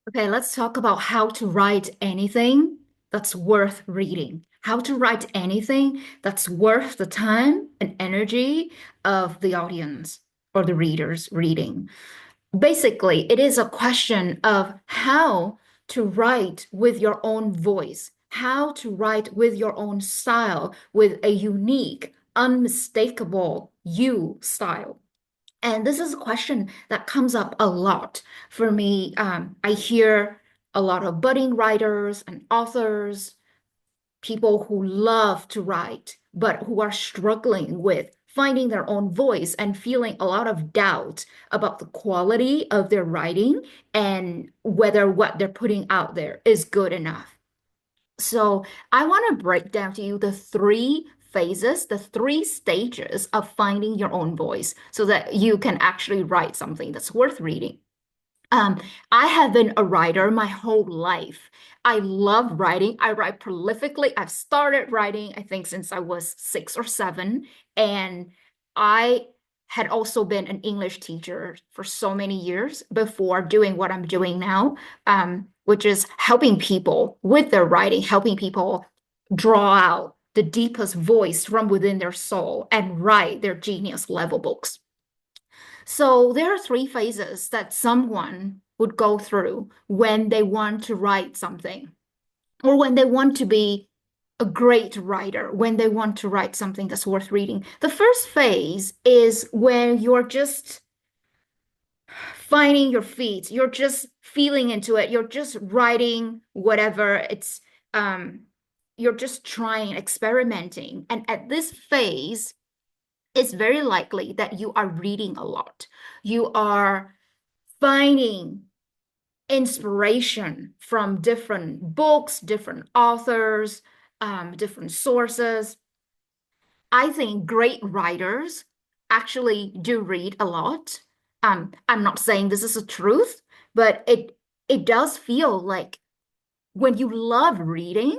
Okay, let's talk about how to write anything that's worth reading. How to write anything that's worth the time and energy of the audience or the readers reading. Basically, it is a question of how to write with your own voice, how to write with your own style, with a unique, unmistakable you style. And this is a question that comes up a lot for me. I hear a lot of budding writers and authors, people who love to write, but who are struggling with finding their own voice and feeling a lot of doubt about the quality of their writing and whether what they're putting out there is good enough. So I want to break down to you the three phases, the three stages of finding your own voice so that you can actually write something that's worth reading. Um, I have been a writer my whole life. I love writing. I write prolifically. I've started writing, I think, since I was 6 or 7. And I had also been an English teacher for so many years before doing what I'm doing now, which is helping people with their writing, helping people draw out the deepest voice from within their soul and write their genius level books. So there are three phases that someone would go through when they want to write something, or when they want to be a great writer, when they want to write something that's worth reading. The first phase is when you're just finding your feet, you're just feeling into it, you're just writing whatever um, you're just trying, experimenting. And at this phase, it's very likely that you are reading a lot. You are finding inspiration from different books, different authors, different sources. I think great writers actually do read a lot. I'm not saying this is a truth, but it does feel like when you love reading,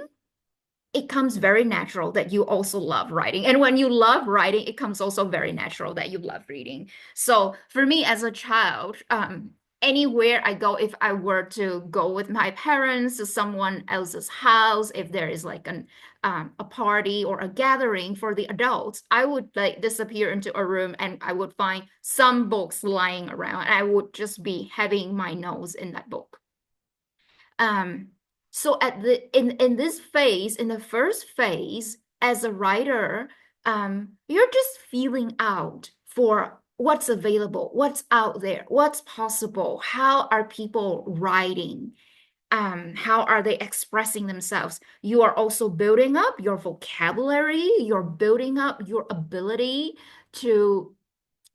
it comes very natural that you also love writing. And when you love writing, it comes also very natural that you love reading. So for me as a child, anywhere I go, if I were to go with my parents to someone else's house, if there is like a party or a gathering for the adults, I would like disappear into a room and I would find some books lying around and I would just be having my nose in that book. Um, so at the in this phase, in the first phase, as a writer, you're just feeling out for what's available, what's out there, what's possible, how are people writing, how are they expressing themselves. You are also building up your vocabulary, you're building up your ability to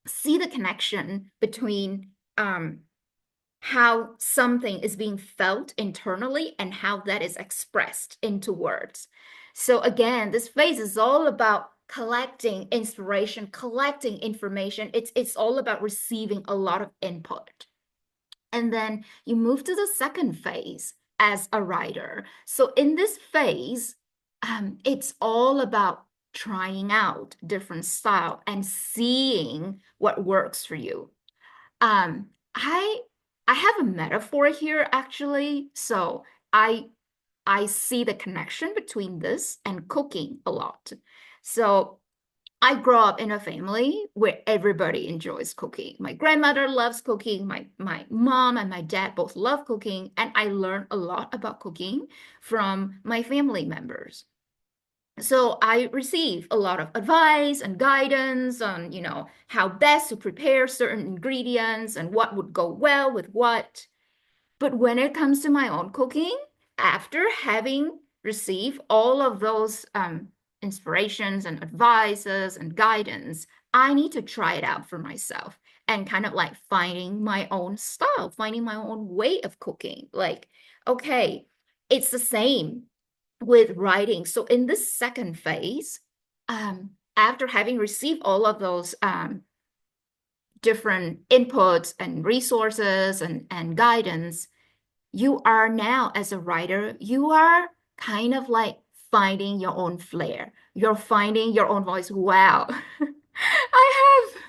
see the connection between how something is being felt internally and how that is expressed into words. So again, this phase is all about collecting inspiration, collecting information. It's all about receiving a lot of input. And then you move to the second phase as a writer. So in this phase, it's all about trying out different style and seeing what works for you. Um, I I have a metaphor here actually. So I see the connection between this and cooking a lot. So I grew up in a family where everybody enjoys cooking. My grandmother loves cooking, my mom and my dad both love cooking, and I learned a lot about cooking from my family members. So I receive a lot of advice and guidance on, how best to prepare certain ingredients and what would go well with what. But when it comes to my own cooking, after having received all of those inspirations and advices and guidance, I need to try it out for myself and kind of like finding my own style, finding my own way of cooking. Like, okay, it's the same with writing. So in this second phase, after having received all of those different inputs and resources and guidance, you are now, as a writer, you are kind of like finding your own flair. You're finding your own voice. Wow. I have.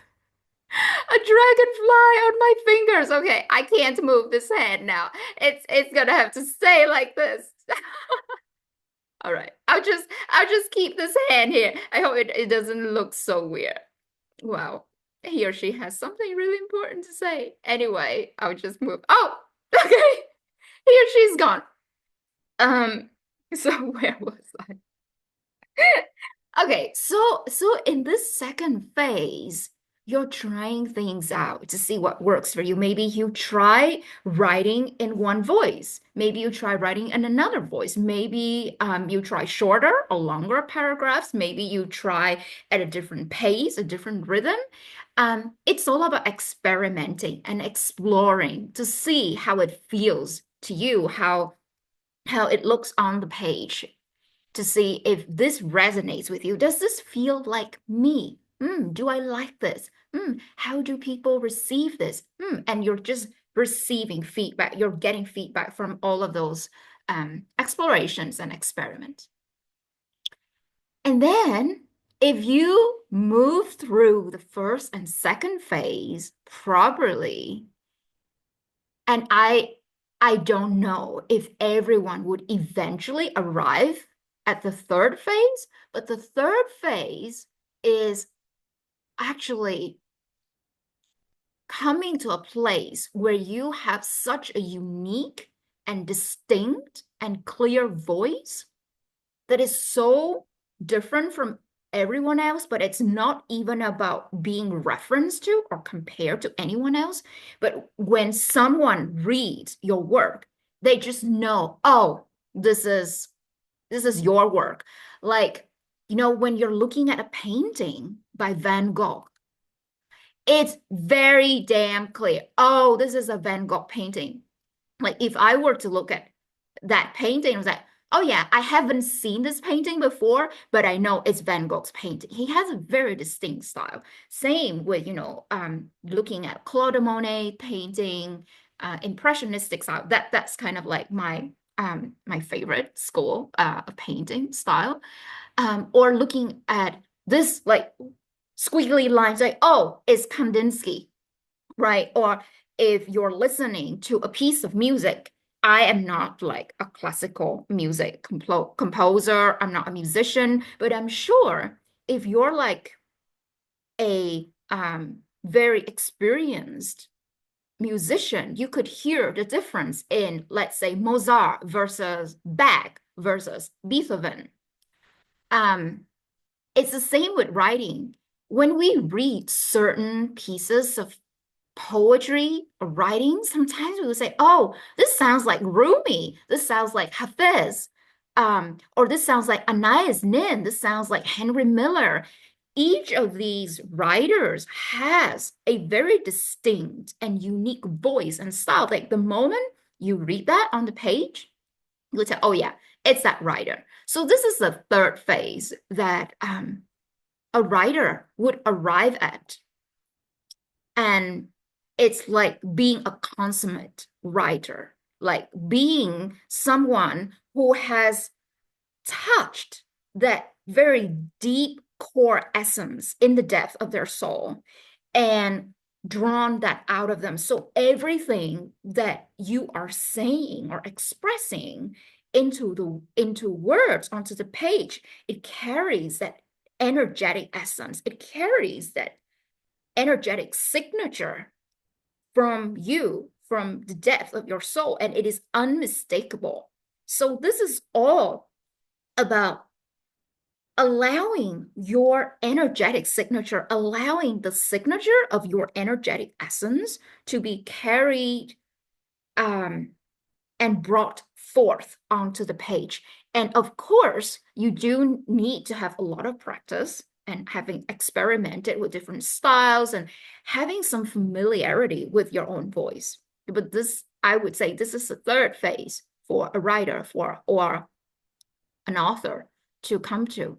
A dragonfly on my fingers. Okay, I can't move this hand now. It's gonna have to stay like this. All right. I'll just keep this hand here. I hope it doesn't look so weird. Wow. He or she has something really important to say. Anyway, I'll just move. Oh, okay. He or she's gone. Um, so where was I? Okay, so in this second phase, you're trying things out to see what works for you. Maybe you try writing in one voice. Maybe you try writing in another voice. Maybe you try shorter or longer paragraphs. Maybe you try at a different pace, a different rhythm. It's all about experimenting and exploring to see how it feels to you, how it looks on the page to see if this resonates with you. Does this feel like me? Do I like this? How do people receive this? And you're just receiving feedback. You're getting feedback from all of those explorations and experiments. And then if you move through the first and second phase properly, and I don't know if everyone would eventually arrive at the third phase, but the third phase is actually coming to a place where you have such a unique and distinct and clear voice that is so different from everyone else, but it's not even about being referenced to or compared to anyone else. But when someone reads your work, they just know, oh, this is your work. Like, when you're looking at a painting by Van Gogh, it's very damn clear. Oh, this is a Van Gogh painting. Like if I were to look at that painting, I was like, oh yeah, I haven't seen this painting before, but I know it's Van Gogh's painting. He has a very distinct style. Same with, looking at Claude Monet painting, impressionistic style. That's kind of like my favorite school of painting style. Or looking at this like squiggly lines, like, oh, it's Kandinsky, right? Or if you're listening to a piece of music, I am not like a classical music composer, I'm not a musician, but I'm sure if you're like a very experienced musician, you could hear the difference in, let's say, Mozart versus Bach versus Beethoven. It's the same with writing. When we read certain pieces of poetry or writing, sometimes we will say, oh, this sounds like Rumi. This sounds like Hafiz. Or this sounds like Anais Nin. This sounds like Henry Miller. Each of these writers has a very distinct and unique voice and style. Like the moment you read that on the page, you'll tell, oh yeah, it's that writer. So this is the third phase that a writer would arrive at. And it's like being a consummate writer, like being someone who has touched that very deep core essence in the depth of their soul and drawn that out of them. So everything that you are saying or expressing into words onto the page, it carries that energetic essence. It carries that energetic signature from you, from the depth of your soul, and it is unmistakable. So this is all about allowing your energetic signature, allowing the signature of your energetic essence to be carried and brought forth onto the page. And of course, you do need to have a lot of practice and having experimented with different styles and having some familiarity with your own voice. But this, I would say, this is the third phase for a writer or an author to come to.